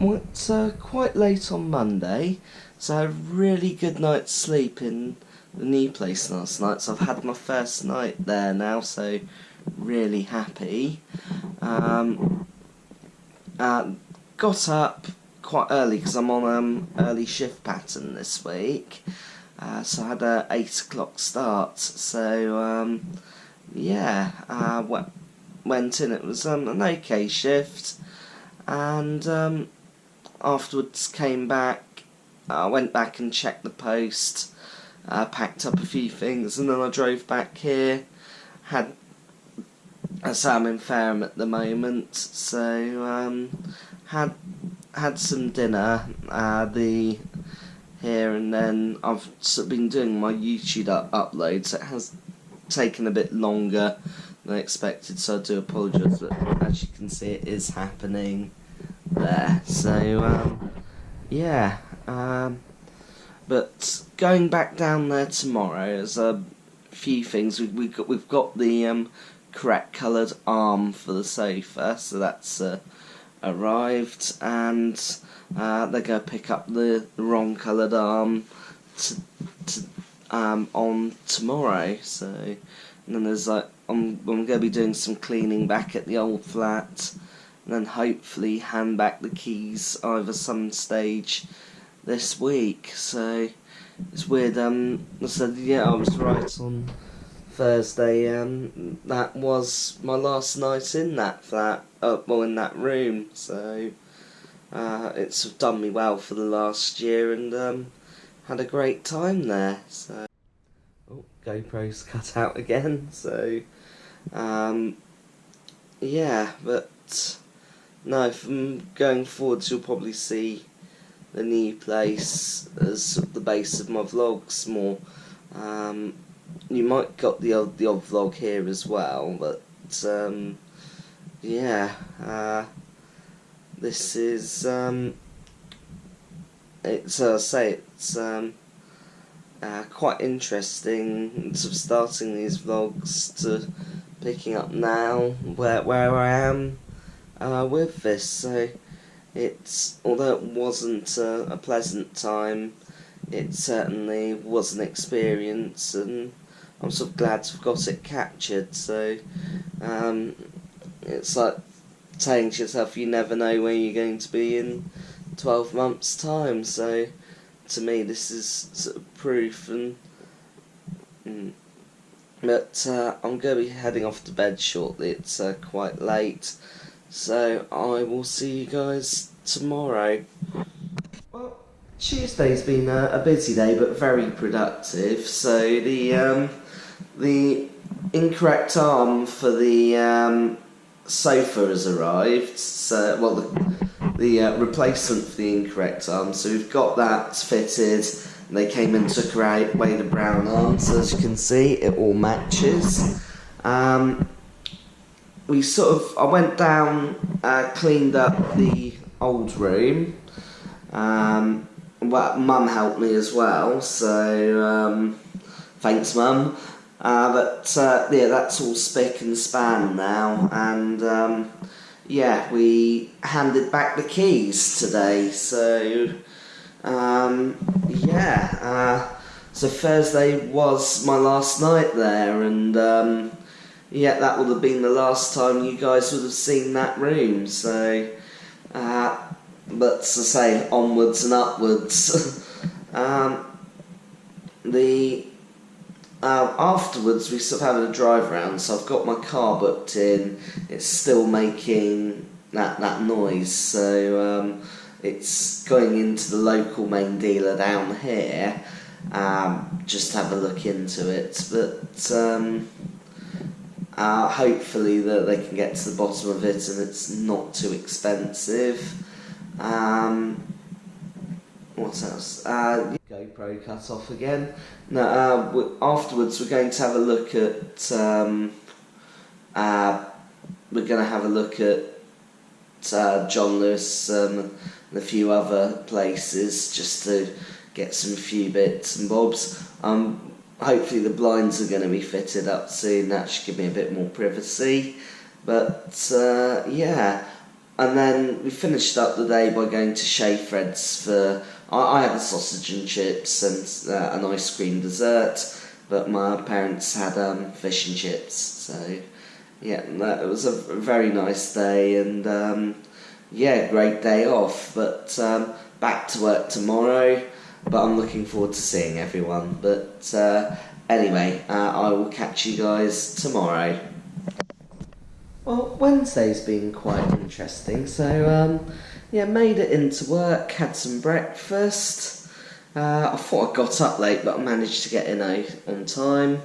Well, it's quite late on Monday, so I had a really good night's sleep in the new place last night. So I've had my first night there now, so really happy. Um, got up quite early because I'm on early shift pattern this week. So I had a 8 o'clock start. So yeah, went in. It was an okay shift, and afterwards came back. I went back and checked the post, packed up a few things, and then I drove back here. So I'm in Fareham at the moment, so had some dinner here, and then I've sort of been doing my YouTube upload, so it has taken a bit longer than I expected, so I do apologise, but as you can see it is happening there. So yeah, but going back down there tomorrow, there's a few things. We've got the correct coloured arm for the sofa, so that's arrived, and they're going to pick up the wrong coloured arm on tomorrow. So, and then there's I'm going to be doing some cleaning back at the old flat, and then hopefully hand back the keys either some stage this week. So it's weird. I said, yeah, I was right on Thursday. That was my last night in that flat, in that room. So it's done me well for the last year, and had a great time there. So GoPro's cut out again. So yeah, but no, from going forwards, you'll probably see the new place as the base of my vlogs more. You might got the odd vlog here as well, but yeah, this is it's quite interesting sort of starting these vlogs to picking up now where I am with this. So it's, although it wasn't a pleasant time, it certainly was an experience, and I'm sort of glad to have got it captured. So it's like saying to yourself, you never know where you're going to be in 12 months' time. So to me, this is sort of proof. But I'm going to be heading off to bed shortly. It's quite late, so I will see you guys tomorrow. Well, Tuesday's been a busy day, but very productive. So the incorrect arm for the sofa has arrived. So, well, the replacement for the incorrect arm. So we've got that fitted. And they came and took away the brown arm. So as you can see, it all matches. I went down, cleaned up the old room. Mum helped me as well, so thanks, Mum. Yeah, that's all spick and span now, and yeah, we handed back the keys today. So yeah, so Thursday was my last night there, and yeah, that would have been the last time you guys would have seen that room. So but to say, onwards and upwards. Afterwards we sort of having a drive around, so I've got my car booked in. It's still making that noise, so it's going into the local main dealer down here, just to have a look into it, but hopefully that they can get to the bottom of it and it's not too expensive. What else? GoPro cut off again. No, afterwards we're going to have a look at John Lewis and a few other places, just to get some few bits and bobs. Hopefully the blinds are going to be fitted up soon. That should give me a bit more privacy. But yeah, And then we finished up the day by going to Shea Fred's for... I had a sausage and chips and an ice cream dessert, but my parents had fish and chips. So, yeah, it was a very nice day, and yeah, great day off. But back to work tomorrow, but I'm looking forward to seeing everyone. But anyway, I will catch you guys tomorrow. Well, Wednesday's been quite interesting, so yeah, made it into work, had some breakfast. I thought I got up late, but I managed to get in on time.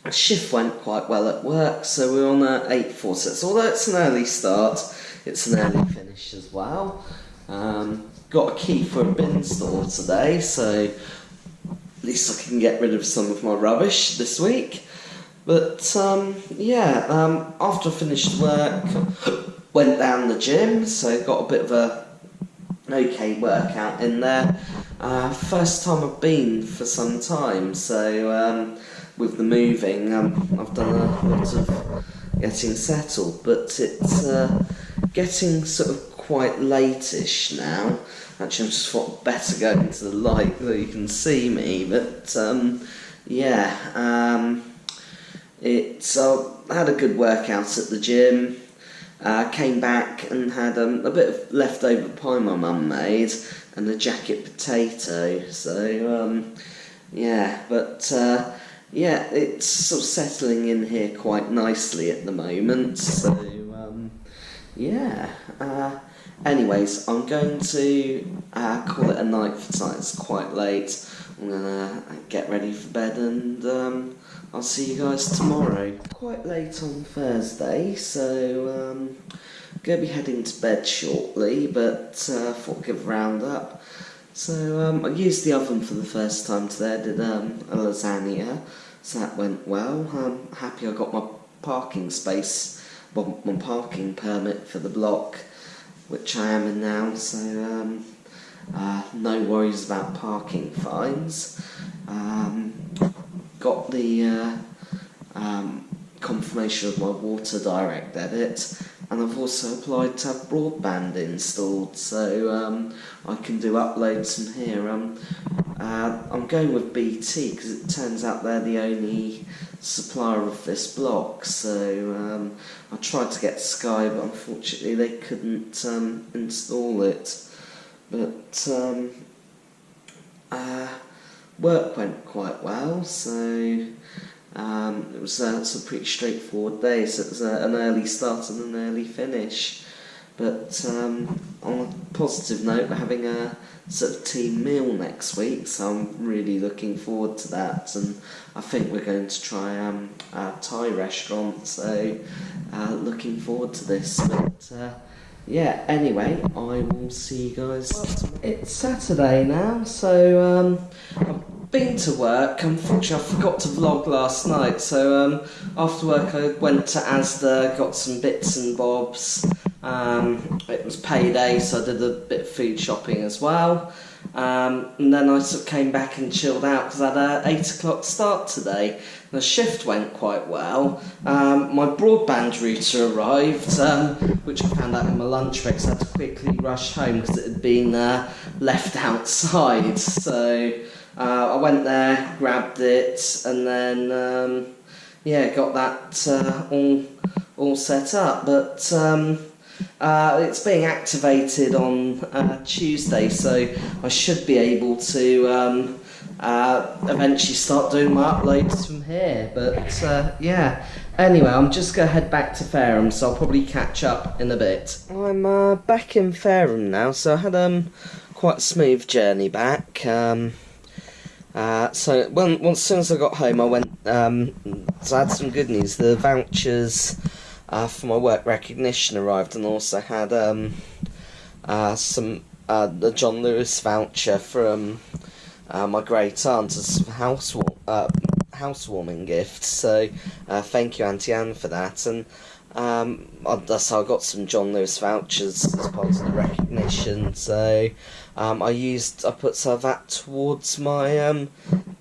Shift went quite well at work, so we're on 8:46. Although it's an early start, it's an early finish as well. Got a key for a bin store today, so at least I can get rid of some of my rubbish this week. But yeah, after I finished work, went down the gym, so got a bit of a okay workout in there. First time I've been for some time, so with the moving, I've done a lot of getting settled, but it's getting sort of quite late-ish now. Actually, I just thought I'd better go into the light so you can see me, but yeah, I had a good workout at the gym. Came back and had a bit of leftover pie my mum made and a jacket potato. So yeah, but yeah, it's sort of settling in here quite nicely at the moment. So yeah. Anyways, I'm going to call it a night for tonight. It's quite late. I'm gonna get ready for bed, and I'll see you guys tomorrow. Quite late on Thursday, so gonna be heading to bed shortly, but thought I'd give a round up. So I used the oven for the first time today. I did a lasagna, so that went well. I'm happy I got my parking space, well, my parking permit for the block, which I am in now, so no worries about parking fines. Got the confirmation of my water direct debit, and I've also applied to have broadband installed, so I can do uploads from here. I'm going with BT because it turns out they're the only supplier of this block, so I tried to get Sky, but unfortunately they couldn't install it. But work went quite well, so it was a pretty straightforward day. So it was an early start and an early finish. But on a positive note, we're having a sort of team meal next week, so I'm really looking forward to that. And I think we're going to try a Thai restaurant, so looking forward to this. But yeah, anyway, I will see you guys. It's Saturday now, so I've been to work. Unfortunately, I forgot to vlog last night, so after work I went to Asda, got some bits and bobs. It was payday, so I did a bit of food shopping as well. And then I sort of came back and chilled out because I had an 8 o'clock start today. The shift went quite well. My broadband router arrived, which I found out in my lunch break, so I had to quickly rush home because it had been left outside. So I went there, grabbed it, and then yeah, got that all set up. But it's being activated on Tuesday, so I should be able to eventually start doing my uploads from here. But yeah, anyway, I'm just going to head back to Fareham, so I'll probably catch up in a bit. I'm back in Fareham now, so I had quite a smooth journey back. So as soon as I got home, I went, so I had some good news. The vouchers for my work recognition arrived, and also had the John Lewis voucher from my great aunt as a housewarming gift. So thank you, Auntie Anne, for that. And so I got some John Lewis vouchers as part of the recognition. So I put some of that towards my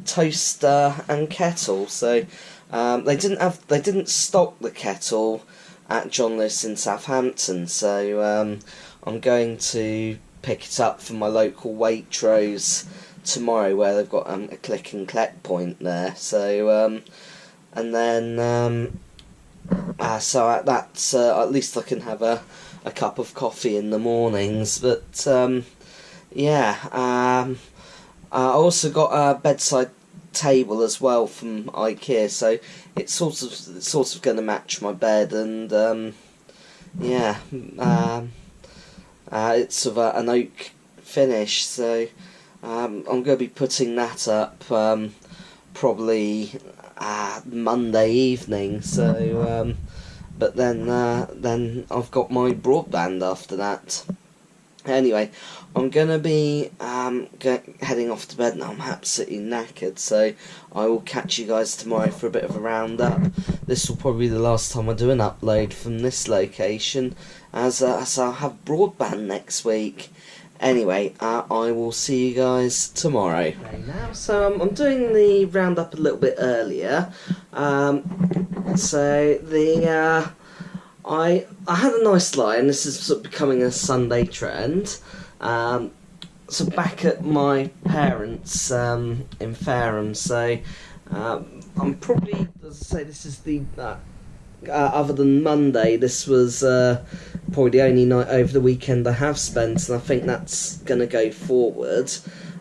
toaster and kettle. So they didn't stock the kettle at John Lewis in Southampton, so I'm going to pick it up from my local Waitrose tomorrow, where they've got a click and collect point there. So and then so at least I can have a cup of coffee in the mornings. But I also got a bedside table as well from IKEA, so it's sort of going to match my bed, and it's sort of an oak finish, so I'm going to be putting that up probably Monday evening. So but then I've got my broadband after that. Anyway, I'm going to be heading off to bed now. I'm absolutely knackered, so I will catch you guys tomorrow for a bit of a roundup. This will probably be the last time I do an upload from this location, as I'll have broadband next week. Anyway, I will see you guys tomorrow. Okay, now, so I'm doing the roundup a little bit earlier. I had a nice lie, and this is sort of becoming a Sunday trend. So back at my parents' in Fareham, so I'm probably, as I say, this is the other than Monday, this was probably the only night over the weekend I have spent, and I think that's going to go forward.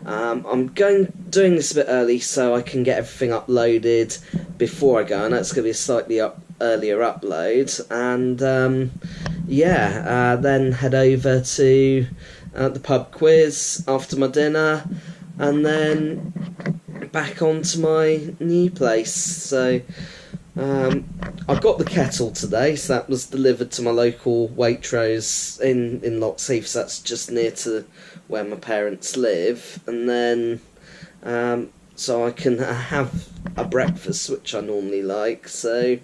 I'm doing this a bit early so I can get everything uploaded before I go, and that's going to be a slightly earlier upload, and then head over to the pub quiz after my dinner, and then back onto my new place. So I got the kettle today, so that was delivered to my local Waitrose in Loxheath, so that's just near to where my parents live, and then so I can have a breakfast, which I normally like. So,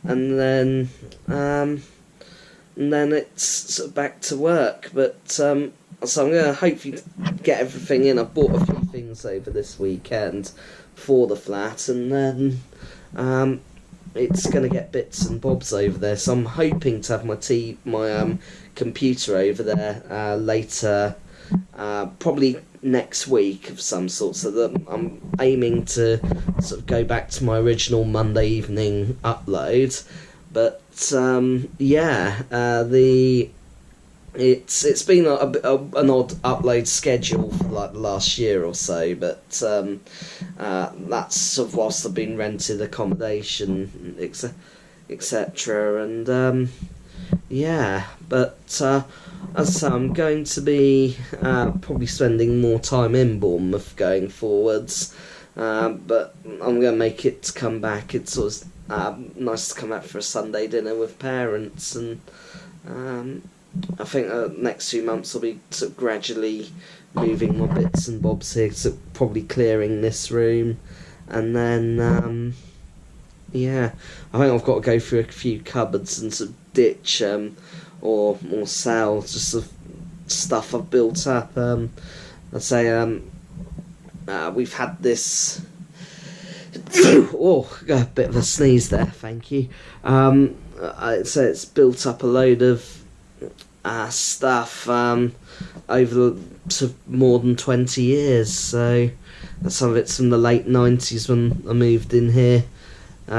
and then it's sort of back to work. But so I'm going to hopefully get everything in. I bought a few things over this weekend for the flat, and then it's going to get bits and bobs over there. So I'm hoping to have my computer over there later, probably next week of some sort, so that I'm aiming to sort of go back to my original Monday evening upload. But it's been an odd upload schedule for like the last year or so, but that's sort of whilst I've been rented accommodation, etc. And as I say, I'm going to be probably spending more time in Bournemouth going forwards, but I'm going to make it to come back. It's sort of nice to come back for a Sunday dinner with parents, and I think next few months I'll be sort of gradually moving my bits and bobs here, sort of probably clearing this room, and then I think I've got to go through a few cupboards and sort of ditch or sell just sort of stuff I've built up. I'd say we've had this a bit of a sneeze there, thank you. I'd say it's built up a load of stuff over sort of more than 20 years, so some of it's from the late 90s when I moved in here. We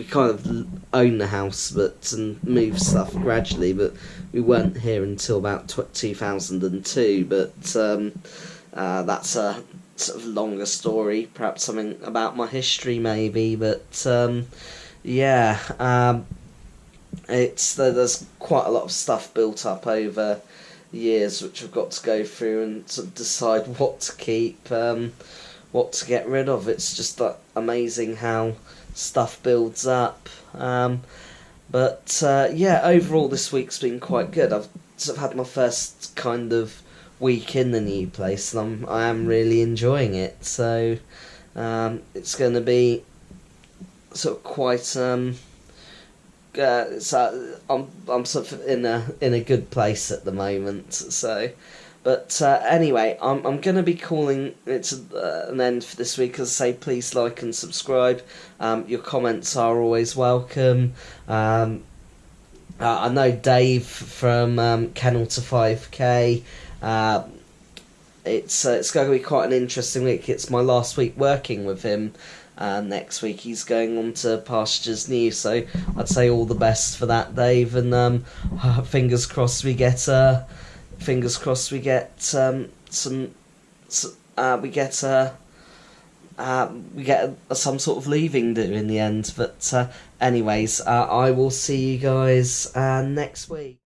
kind of own the house and moved stuff gradually, but we weren't here until about 2002, but that's a sort of longer story, perhaps something about my history maybe, but there's quite a lot of stuff built up over years which I've got to go through and sort of decide what to keep, what to get rid of. It's just amazing how stuff builds up. Overall this week's been quite good. I've sort of had my first kind of week in the new place, and I am really enjoying it. So it's going to be sort of quite I'm sort of in a good place at the moment, so But anyway, I'm going to be calling it an end for this week. As I say, please like and subscribe. Your comments are always welcome. I know Dave from Kennel to 5K. It's going to be quite an interesting week. It's my last week working with him. Next week he's going on to Pastures New, so I'd say all the best for that, Dave. And fingers crossed we get some sort of leaving do in the end. But anyways, I will see you guys next week.